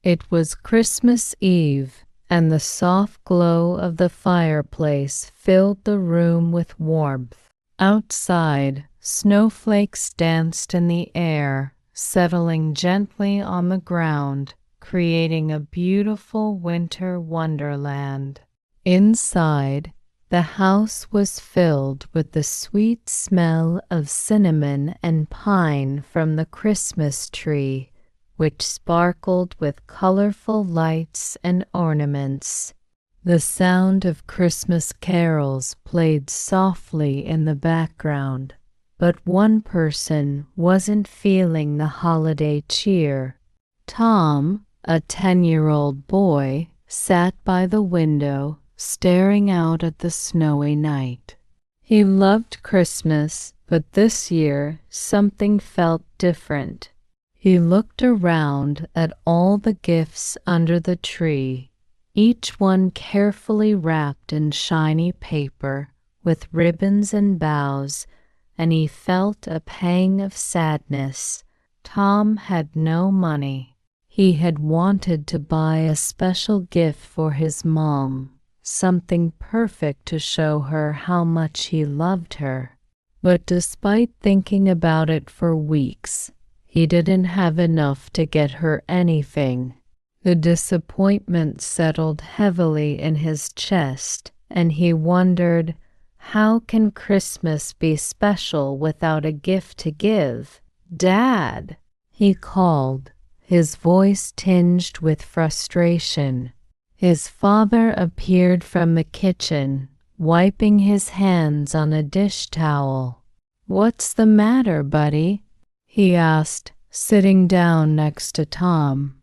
It was Christmas Eve, and the soft glow of the fireplace filled the room with warmth. Outside, snowflakes danced in the air, settling gently on the ground, creating a beautiful winter wonderland. Inside, the house was filled with the sweet smell of cinnamon and pine from the Christmas tree, which sparkled with colorful lights and ornaments. The sound of Christmas carols played softly in the background, but one person wasn't feeling the holiday cheer. Tom, a 10-year-old boy, sat by the window, staring out at the snowy night. He loved Christmas, but this year something felt different. He looked around at all the gifts under the tree, each one carefully wrapped in shiny paper with ribbons and bows, and he felt a pang of sadness. Tom had no money. He had wanted to buy a special gift for his mom, something perfect to show her how much he loved her. But despite thinking about it for weeks, he didn't have enough to get her anything. The disappointment settled heavily in his chest, and he wondered, how can Christmas be special without a gift to give? "Dad!" he called, his voice tinged with frustration. His father appeared from the kitchen, wiping his hands on a dish towel. "What's the matter, buddy?" he asked, sitting down next to Tom.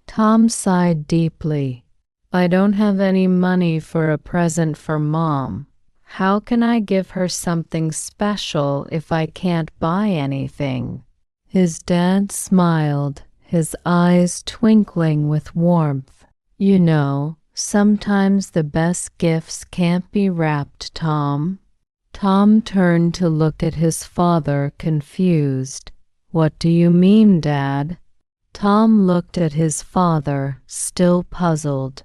Tom sighed deeply. "I don't have any money for a present for Mom. How can I give her something special if I can't buy anything?" His dad smiled, his eyes twinkling with warmth. "You know, sometimes the best gifts can't be wrapped, Tom." Tom turned to look at his father, confused. "What do you mean, Dad?" Tom looked at his father, still puzzled.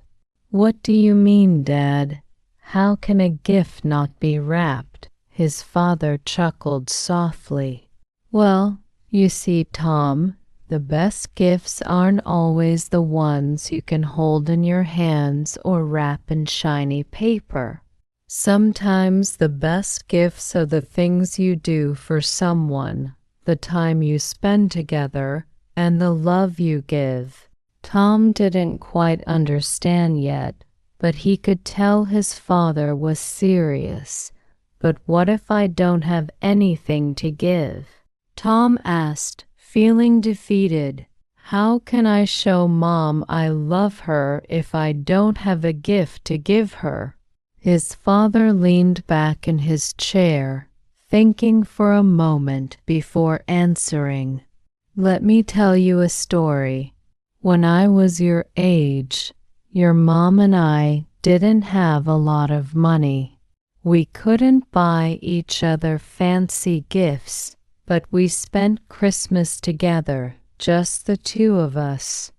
"What do you mean, Dad? How can a gift not be wrapped?" His father chuckled softly. "Well, you see, Tom, the best gifts aren't always the ones you can hold in your hands or wrap in shiny paper. Sometimes the best gifts are the things you do for someone, the time you spend together, and the love you give." Tom didn't quite understand yet, but he could tell his father was serious. "But what if I don't have anything to give?" Tom asked, feeling defeated. "How can I show Mom I love her if I don't have a gift to give her?" His father leaned back in his chair, thinking for a moment before answering. "Let me tell you a story. When I was your age, your mom and I didn't have a lot of money. We couldn't buy each other fancy gifts, but we spent Christmas together, just the two of us.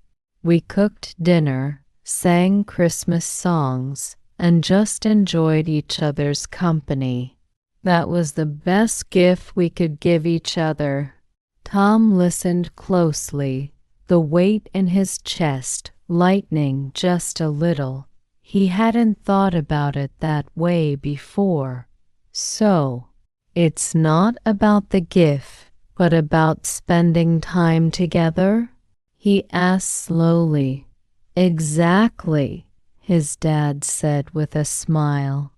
We cooked dinner, sang Christmas songs, and just enjoyed each other's company. That was the best gift we could give each other." Tom listened closely, the weight in his chest lightening just a little. He hadn't thought about it that way before. "So, it's not about the gift, but about spending time together?" he asked slowly. "Exactly," his dad said with a smile.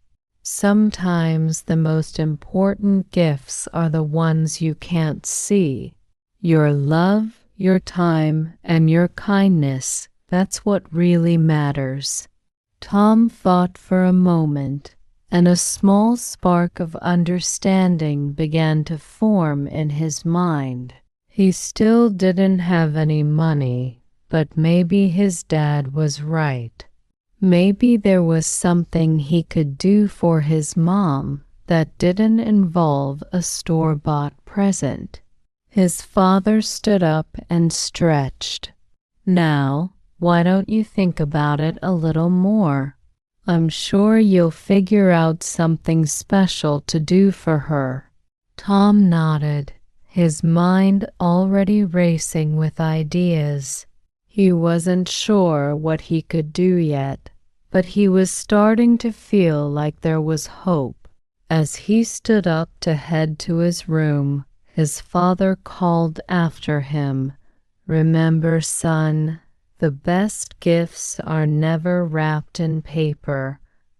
"Sometimes the most important gifts are the ones you can't see. Your love, your time, and your kindness, that's what really matters." Tom thought for a moment, and a small spark of understanding began to form in his mind. He still didn't have any money, but maybe his dad was right. Maybe there was something he could do for his mom that didn't involve a store-bought present. His father stood up and stretched. "Now, Why don't you think about it a little more? I'm sure you'll figure out something special to do for her." Tom nodded, his mind already racing with ideas. He wasn't sure what he could do yet, but he was starting to feel like there was hope. As he stood up to head to his room, his father called after him, "Remember, son, the best gifts are never wrapped in paper.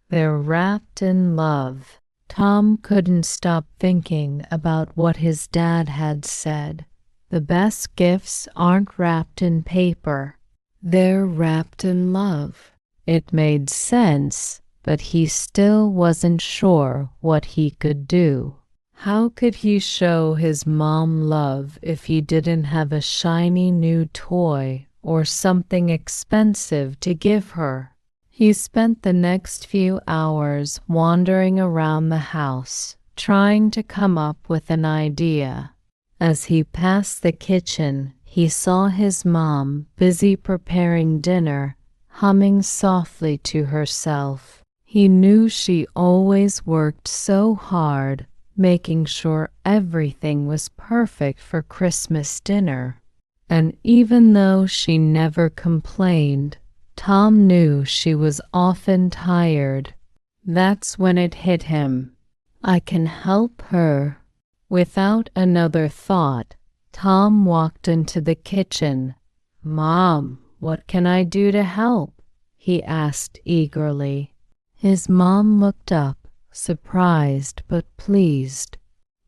They're wrapped in love." Tom couldn't stop thinking about what his dad had said. The best gifts aren't wrapped in paper. They're wrapped in love. It made sense, but he still wasn't sure what he could do. How could he show his mom love if he didn't have a shiny new toy or something expensive to give her? He spent the next few hours wandering around the house, trying to come up with an idea. As he passed the kitchen, he saw his mom busy preparing dinner, humming softly to herself. He knew she always worked so hard, making sure everything was perfect for Christmas dinner. And even though she never complained, Tom knew she was often tired. That's when it hit him. I can help her. Without another thought, Tom walked into the kitchen. "Mom, what can I do to help?" he asked eagerly. His mom looked up, surprised but pleased.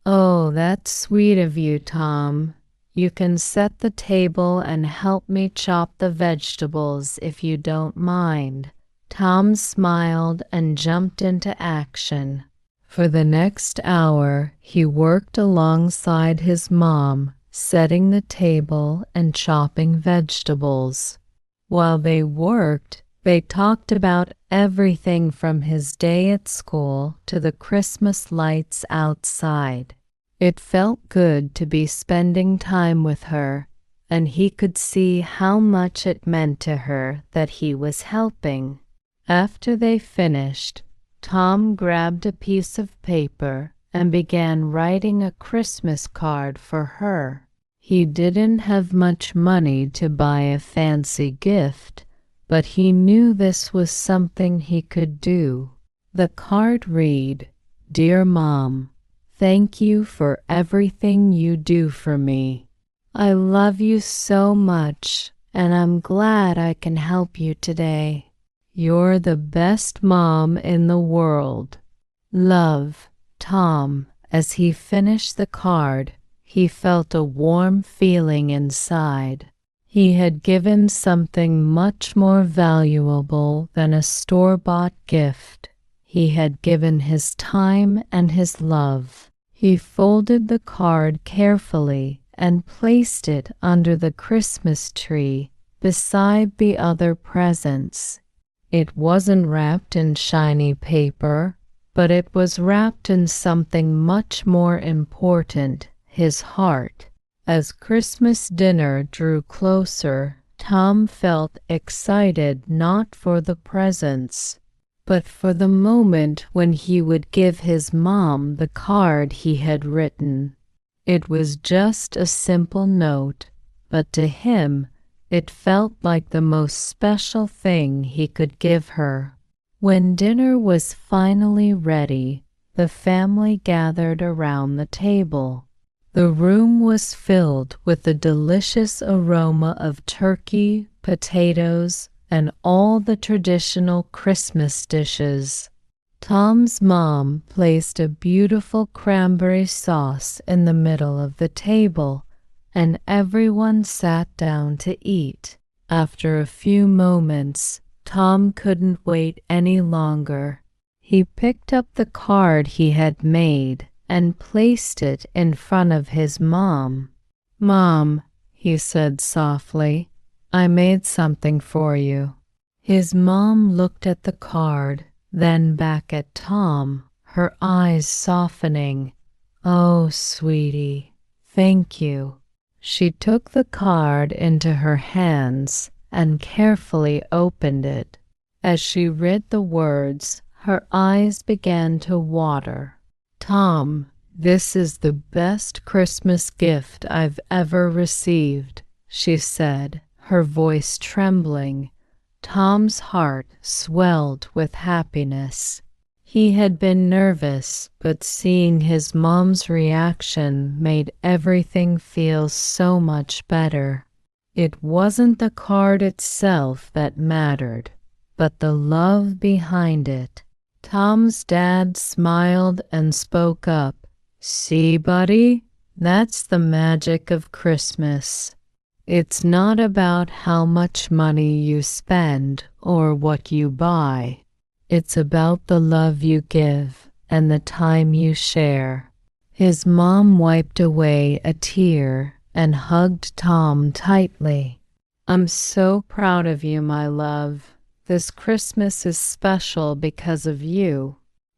"Oh, that's sweet of you, Tom. You can set the table and help me chop the vegetables if you don't mind." Tom smiled and jumped into action. For the next hour, he worked alongside his mom, setting the table and chopping vegetables. While they worked, they talked about everything from his day at school to the Christmas lights outside. It felt good to be spending time with her, and he could see how much it meant to her that he was helping. After they finished, Tom grabbed a piece of paper and began writing a Christmas card for her. He didn't have much money to buy a fancy gift, but he knew this was something he could do. The card read, "Dear Mom, thank you for everything you do for me. I love you so much, and I'm glad I can help you today. You're the best mom in the world. Love, Tom." As he finished the card, he felt a warm feeling inside. He had given something much more valuable than a store-bought gift. He had given his time and his love. He folded the card carefully and placed it under the Christmas tree beside the other presents. It wasn't wrapped in shiny paper, but it was wrapped in something much more important, his heart. As Christmas dinner drew closer, Tom felt excited not for the presents, but for the moment when he would give his mom the card he had written. It was just a simple note, but to him, it felt like the most special thing he could give her. When dinner was finally ready, the family gathered around the table. The room was filled with the delicious aroma of turkey, potatoes, and all the traditional Christmas dishes. Tom's mom placed a beautiful cranberry sauce in the middle of the table, and everyone sat down to eat. After a few moments, Tom couldn't wait any longer. He picked up the card he had made and placed it in front of his mom. "Mom," he said softly, "I made something for you." His mom looked at the card, then back at Tom, her eyes softening. "Oh, sweetie, thank you." She took the card into her hands and carefully opened it. As she read the words, her eyes began to water. "Tom, this is the best Christmas gift I've ever received," she said, her voice trembling. Tom's heart swelled with happiness. He had been nervous, but seeing his mom's reaction made everything feel so much better. It wasn't the card itself that mattered, but the love behind it. Tom's dad smiled and spoke up. "See, buddy, that's the magic of Christmas. It's not about how much money you spend or what you buy. It's about the love you give and the time you share." His mom wiped away a tear and hugged Tom tightly. "I'm so proud of you, my love. This Christmas is special because of you."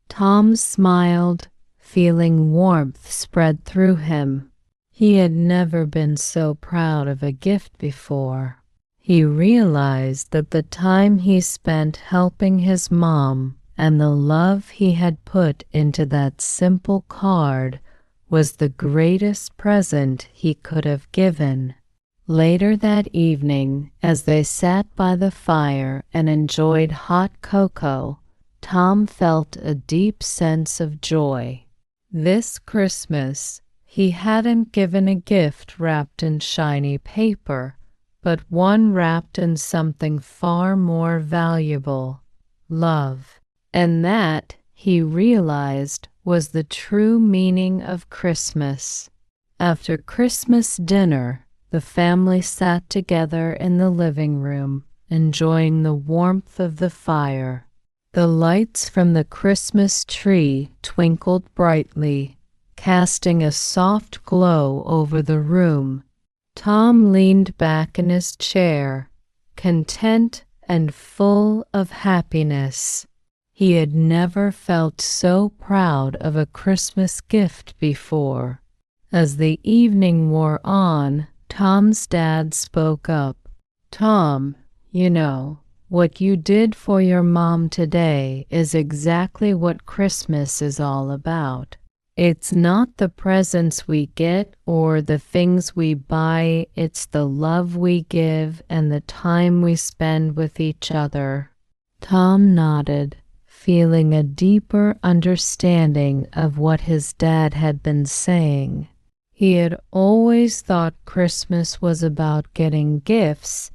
Tom smiled, feeling warmth spread through him. He had never been so proud of a gift before. He realized that the time he spent helping his mom and the love he had put into that simple card was the greatest present he could have given. Later that evening, as they sat by the fire and enjoyed hot cocoa, Tom felt a deep sense of joy. This Christmas, he hadn't given a gift wrapped in shiny paper, but one wrapped in something far more valuable: love. And that, he realized, was the true meaning of Christmas. After Christmas dinner, the family sat together in the living room, enjoying the warmth of the fire. The lights from the Christmas tree twinkled brightly, casting a soft glow over the room. Tom leaned back in his chair, content and full of happiness. He had never felt so proud of a Christmas gift before. As the evening wore on, Tom's dad spoke up. "Tom, you know, what you did for your mom today is exactly what Christmas is all about. It's not the presents we get or the things we buy, it's the love we give and the time we spend with each other." Tom nodded, feeling a deeper understanding of what his dad had been saying. He had always thought Christmas was about getting gifts,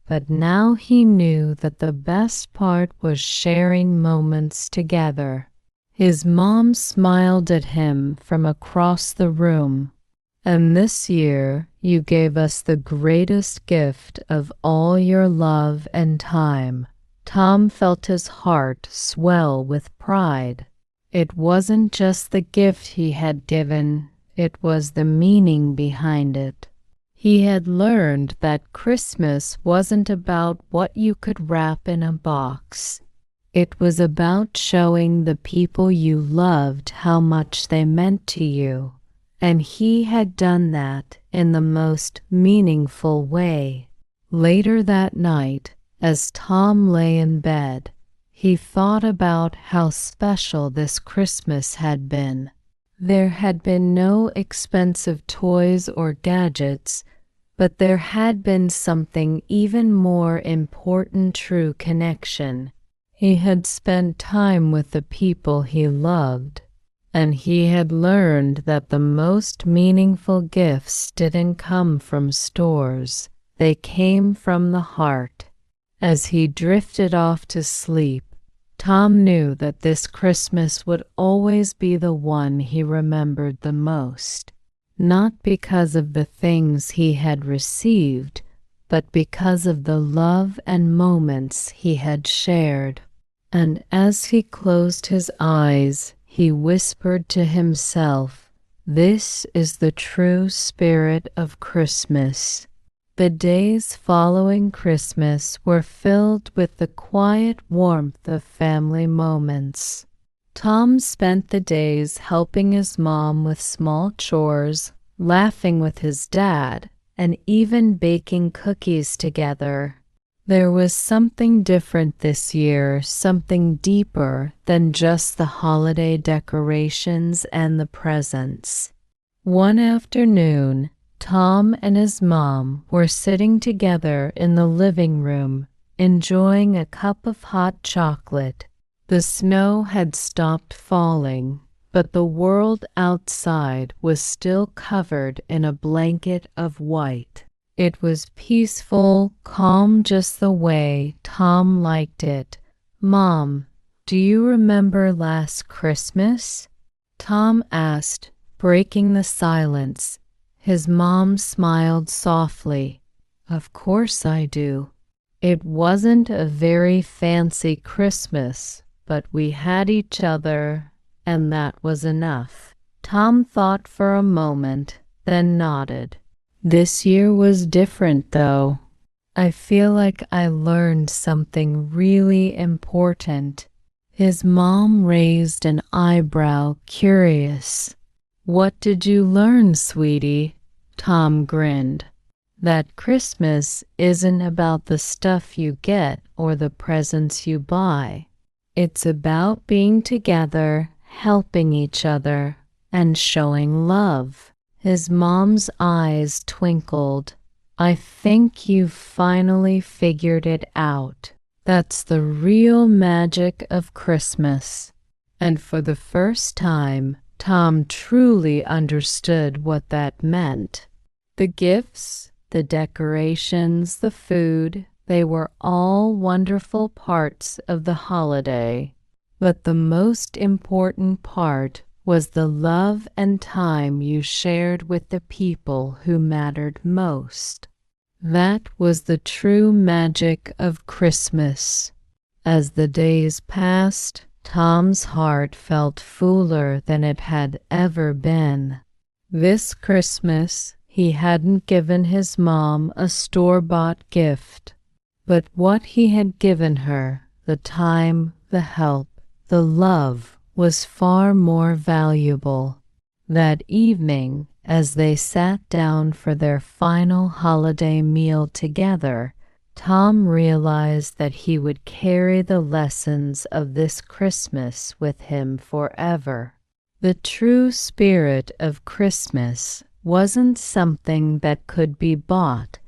but now he knew that the best part was sharing moments together. His mom smiled at him from across the room. "And this year you gave us the greatest gift of all your love and time." Tom felt his heart swell with pride. It wasn't just the gift he had given, it was the meaning behind it. He had learned that Christmas wasn't about what you could wrap in a box. It was about showing the people you loved how much they meant to you, and he had done that in the most meaningful way. Later that night, as Tom lay in bed, he thought about how special this Christmas had been. There had been no expensive toys or gadgets, but there had been something even more important: true connection. He had spent time with the people he loved, and he had learned that the most meaningful gifts didn't come from stores, they came from the heart. As he drifted off to sleep, Tom knew that this Christmas would always be the one he remembered the most, not because of the things he had received, but because of the love and moments he had shared. And as he closed his eyes, he whispered to himself, "This is the true spirit of Christmas." The days following Christmas were filled with the quiet warmth of family moments. Tom spent the days helping his mom with small chores, laughing with his dad, and even baking cookies together. There was something different this year, something deeper than just the holiday decorations and the presents. One afternoon, Tom and his mom were sitting together in the living room, enjoying a cup of hot chocolate. The snow had stopped falling, but the world outside was still covered in a blanket of white. It was peaceful, calm, just the way Tom liked it. "Mom, do you remember last Christmas?" Tom asked, breaking the silence. His mom smiled softly. "Of course I do. It wasn't a very fancy Christmas, but we had each other, and that was enough." Tom thought for a moment, then nodded. "This year was different, though. I feel like I learned something really important." His mom raised an eyebrow, curious. "What did you learn, sweetie?" Tom grinned. "That Christmas isn't about the stuff you get or the presents you buy. It's about being together, helping each other, and showing love." His mom's eyes twinkled. "I think you've finally figured it out. That's the real magic of Christmas." And for the first time, Tom truly understood what that meant. The gifts, the decorations, the food, they were all wonderful parts of the holiday. But the most important part was the love and time you shared with the people who mattered most. That was the true magic of Christmas. As the days passed, Tom's heart felt fuller than it had ever been. This Christmas, he hadn't given his mom a store-bought gift, but what he had given her, the time, the help, the love, was far more valuable. That evening, as they sat down for their final holiday meal together, Tom realized that he would carry the lessons of this Christmas with him forever. The true spirit of Christmas wasn't something that could be bought.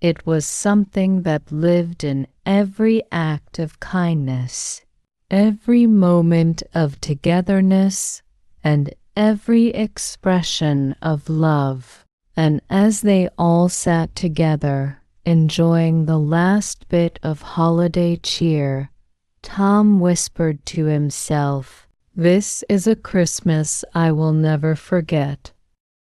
It was something that lived in every act of kindness, every moment of togetherness, and every expression of love. And as they all sat together, enjoying the last bit of holiday cheer, Tom whispered to himself, "This is a Christmas I will never forget."